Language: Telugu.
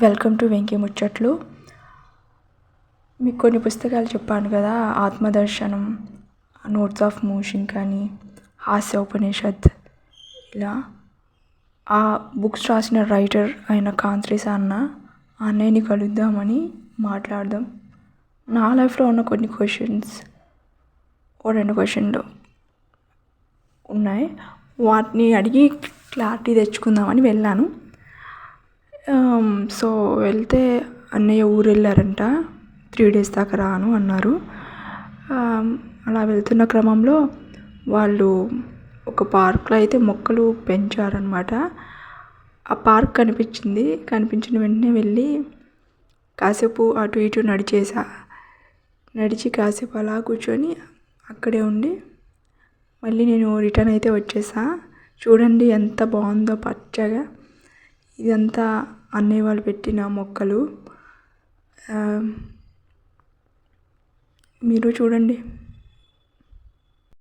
వెల్కమ్ టు వెంకీ ముచ్చట్లు. మీకు కొన్ని పుస్తకాలు చెప్పాను కదా, ఆత్మదర్శనం, నోట్స్ ఆఫ్ మోషన్ కానీ హాస్యోపనిషత్, ఇలా ఆ బుక్స్ రాసిన రైటర్ అయిన కాంత్రిస అన్న అన్నయ్యని కలుద్దామని మాట్లాడదాం. నా లైఫ్లో ఉన్న కొన్ని క్వశ్చన్స్, రెండు క్వశ్చన్లు ఉన్నాయి, వాటిని అడిగి క్లారిటీ తెచ్చుకుందామని వెళ్ళాను. సో వెళ్తే అన్నయ్య ఊరు వెళ్ళారంట, 3 days దాకా రాను అన్నారు. అలా వెళ్తున్న క్రమంలో వాళ్ళు ఒక పార్క్లో అయితే మొక్కలు పెంచారనమాట. ఆ పార్క్ కనిపించిన వెంటనే వెళ్ళి కాసేపు అటు ఇటు నడిచి కాసేపు అలా కూర్చొని అక్కడే ఉండి మళ్ళీ నేను రిటర్న్ అయితే వచ్చేసా. చూడండి ఎంత బాగుందో పచ్చగా. ఇదంతా అన్నయ్య వాళ్ళు పెట్టిన మొక్కలు, మీరు చూడండి.